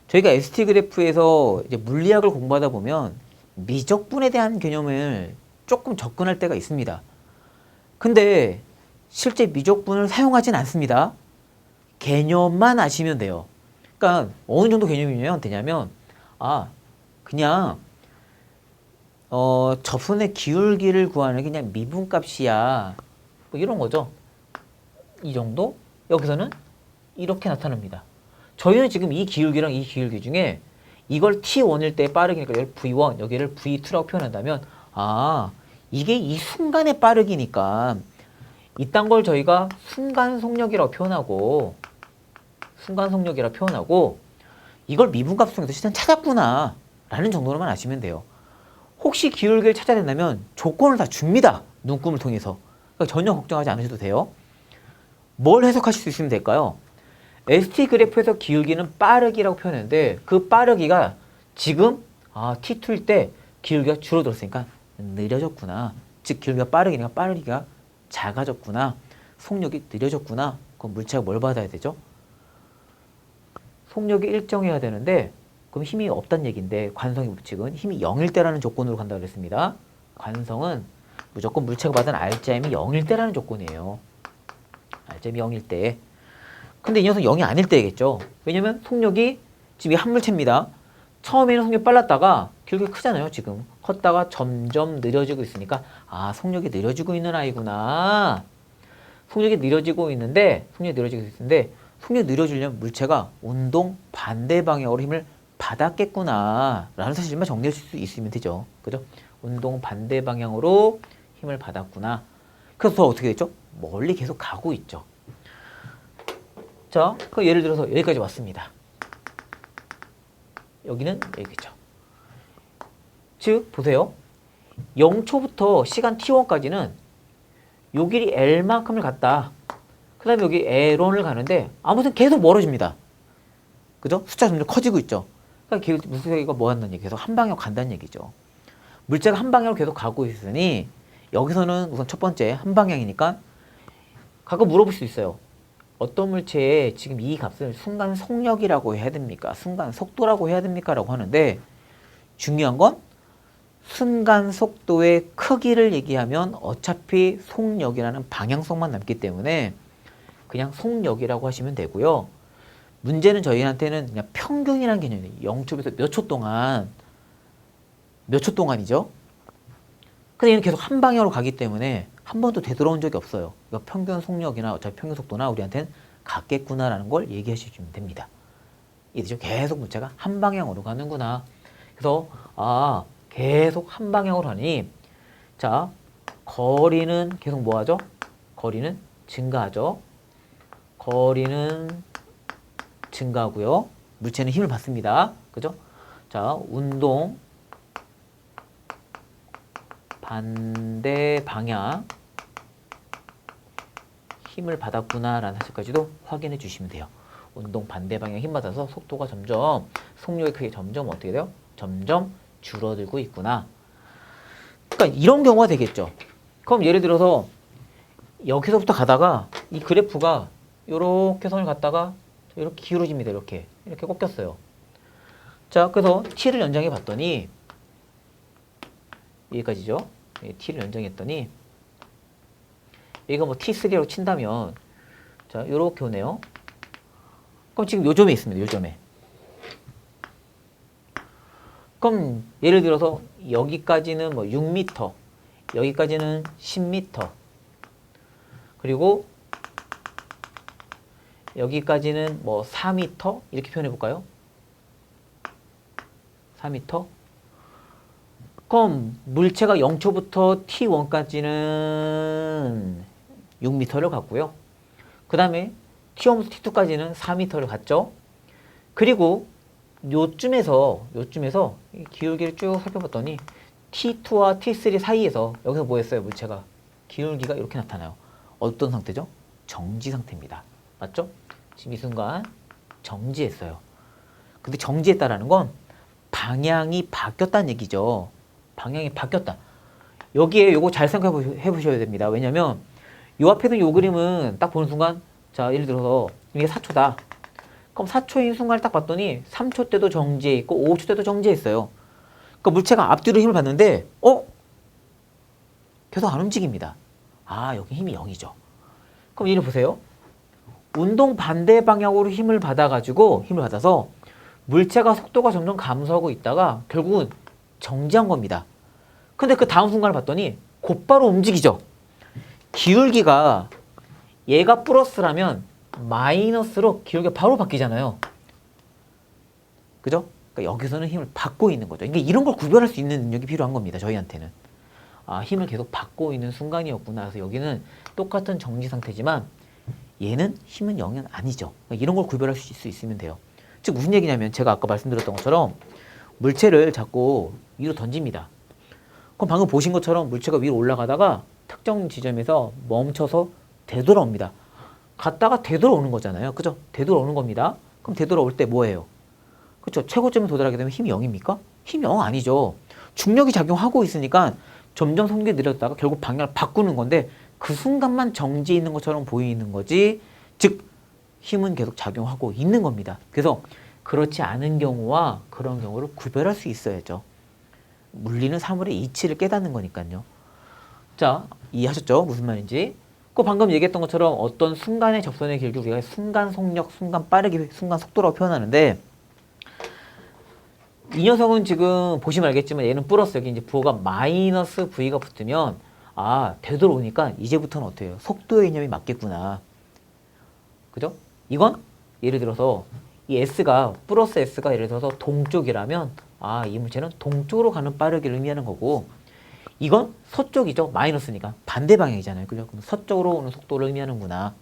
저희가 ST 그래프에서 이제 물리학을 공부하다 보면 미적분에 대한 개념을 조금 접근할 때가 있습니다. 근데 실제 미적분을 사용하진 않습니다. 개념만 아시면 돼요. 그러니까 어느 정도 개념이면 되냐면 그냥 접선의 기울기를 구하는 그냥 미분값이야. 뭐 이런 거죠. 이 정도? 여기서는 이렇게 나타납니다. 저희는 지금 이 기울기랑 이 기울기 중에 이걸 t1일 때 빠르기니까 여기를 v1, 여기를 v2라고 표현한다면 이게 이 순간의 빠르기니까 이딴 걸 저희가 순간 속력이라고 표현하고 이걸 미분값 중에서 일단 찾았구나 라는 정도로만 아시면 돼요. 혹시 기울기를 찾아야 된다면 조건을 다 줍니다. 눈금을 통해서. 그러니까 전혀 걱정하지 않으셔도 돼요. 뭘 해석하실 수 있으면 될까요? ST 그래프에서 기울기는 빠르기라고 표현했는데 그 빠르기가 지금 T2일 때 기울기가 줄어들었으니까 느려졌구나. 즉 기울기가 빠르기니까 빠르기가 작아졌구나. 속력이 느려졌구나. 그럼 물체가 뭘 받아야 되죠? 속력이 일정해야 되는데 그럼 힘이 없다는 얘기인데 관성의 법칙은 힘이 0일 때라는 조건으로 간다고 그랬습니다. 관성은 무조건 물체가 받은 R자임이 0일 때라는 조건이에요. R자임이 0일 때. 근데 이 녀석은 0이 아닐 때겠죠. 왜냐면 속력이 지금 한 물체입니다. 처음에는 속력이 빨랐다가 기울기가 크잖아요. 지금 컸다가 점점 느려지고 있으니까 속력이 느려지고 있는 아이구나. 속력이 느려지고 있는데 속력이 느려지려면 물체가 운동 반대 방향으로 힘을 받았겠구나 라는 사실만 정리할 수 있으면 되죠. 그죠? 운동 반대 방향으로 힘을 받았구나. 그래서 어떻게 됐죠? 멀리 계속 가고 있죠. 자, 그 예를 들어서 여기까지 왔습니다. 여기는 여기죠. 즉, 보세요. 0초부터 시간 t1까지는 요 길이 L만큼을 갔다. 그 다음에 여기 L1을 가는데 아무튼 계속 멀어집니다. 그죠? 숫자 점점 커지고 있죠. 그러니까 무슨 얘기가 뭐였는 얘기? 계속 한 방향으로 간다는 얘기죠. 물체가 한 방향으로 계속 가고 있으니 여기서는 우선 첫 번째 한 방향이니까 가끔 물어볼 수 있어요. 어떤 물체에 지금 이 값을 순간 속력이라고 해야 됩니까? 순간 속도라고 해야 됩니까? 라고 하는데 중요한 건 순간 속도의 크기를 얘기하면 어차피 속력이라는 방향성만 남기 때문에 그냥 속력이라고 하시면 되고요. 문제는 저희한테는 그냥 평균이라는 개념이에요. 0초에서 몇 초 동안이죠. 근데 얘는 계속 한 방향으로 가기 때문에 한 번도 되돌아온 적이 없어요. 그러니까 평균 속력이나 어차피 평균 속도나 우리한테는 같겠구나라는 걸 얘기해 주시면 됩니다. 이해되죠? 계속 물체가 한 방향으로 가는구나. 그래서 계속 한 방향으로 하니 자, 거리는 계속 뭐하죠? 거리는 증가하죠. 거리는 증가하고요. 물체는 힘을 받습니다. 그죠? 자, 운동 반대 방향 힘을 받았구나 라는 사실까지도 확인해 주시면 돼요. 운동 반대 방향 힘 받아서 속도가 속력의 크기 점점 어떻게 돼요? 점점 줄어들고 있구나. 그러니까 이런 경우가 되겠죠. 그럼 예를 들어서 여기서부터 가다가 이 그래프가 이렇게 선을 갔다가 이렇게 기울어집니다. 이렇게 꺾였어요. 자, 그래서 t를 연장해 봤더니 여기까지죠. t를 연장했더니 여기가 뭐 t3라고 친다면 자, 이렇게 오네요. 그럼 지금 요 점에 있습니다. 요 점에. 그럼 예를 들어서 여기까지는 뭐 6m, 여기까지는 10m, 그리고 여기까지는 뭐 4m 이렇게 표현해 볼까요? 4m. 그럼 물체가 0초부터 t1까지는 6m를 갔고요. 그 다음에 t1부터 t2까지는 4m를 갔죠. 그리고 요쯤에서 기울기를 쭉 살펴봤더니 t2와 t3 사이에서 여기서 뭐 했어요? 물체가 기울기가 이렇게 나타나요. 어떤 상태죠? 정지 상태입니다. 맞죠? 지금 이 순간 정지했어요. 근데 정지했다라는 건 방향이 바뀌었다는 얘기죠. 방향이 바뀌었다. 여기에 요거 잘 생각해 보셔야 됩니다. 왜냐면 요 앞에 있는 요 그림은 딱 보는 순간 자, 예를 들어서 이게 4초다. 그럼 4초인 순간을 딱 봤더니 3초 때도 정지해 있고 5초 때도 정지해 있어요. 그러니까 물체가 앞뒤로 힘을 받는데 계속 안 움직입니다. 아, 여기 힘이 0이죠. 그럼 얘를 보세요. 운동 반대 방향으로 힘을 받아서 물체가 속도가 점점 감소하고 있다가 결국은 정지한 겁니다. 근데 그 다음 순간을 봤더니 곧바로 움직이죠. 기울기가 얘가 플러스라면 마이너스로 기울기가 바로 바뀌잖아요. 그죠? 그러니까 여기서는 힘을 받고 있는 거죠. 그러니까 이런 걸 구별할 수 있는 능력이 필요한 겁니다. 저희한테는. 아, 힘을 계속 받고 있는 순간이었구나. 그래서 여기는 똑같은 정지 상태지만 얘는 힘은 0은 아니죠. 그러니까 이런 걸 구별할 수 있으면 돼요. 즉 무슨 얘기냐면 제가 아까 말씀드렸던 것처럼 물체를 자꾸 위로 던집니다. 그럼 방금 보신 것처럼 물체가 위로 올라가다가 특정 지점에서 멈춰서 되돌아옵니다. 갔다가 되돌아오는 거잖아요. 그죠? 되돌아오는 겁니다. 그럼 되돌아올 때 뭐예요? 그렇죠? 최고점에 도달하게 되면 힘이 0입니까? 힘이 0 아니죠. 중력이 작용하고 있으니까 점점 속력이 느렸다가 결국 방향을 바꾸는 건데 그 순간만 정지해 있는 것처럼 보이는 거지. 즉 힘은 계속 작용하고 있는 겁니다. 그래서 그렇지 않은 경우와 그런 경우를 구별할 수 있어야죠. 물리는 사물의 이치를 깨닫는 거니까요. 자, 이해하셨죠? 무슨 말인지. 그 방금 얘기했던 것처럼 어떤 순간의 접선의 길이를 우리가 순간 속력, 순간 빠르기, 순간 속도라고 표현하는데 이 녀석은 지금 보시면 알겠지만 얘는 플러스, 여기 이제 부호가 마이너스 V가 붙으면 아, 되돌아오니까 이제부터는 어때요? 속도의 개념이 맞겠구나. 그죠? 이건 예를 들어서 이 S가 플러스 S가 예를 들어서 동쪽이라면 아, 이 물체는 동쪽으로 가는 빠르기를 의미하는 거고 이건 서쪽이죠. 마이너스니까 반대 방향이잖아요. 그죠? 그럼 서쪽으로 오는 속도를 의미하는구나.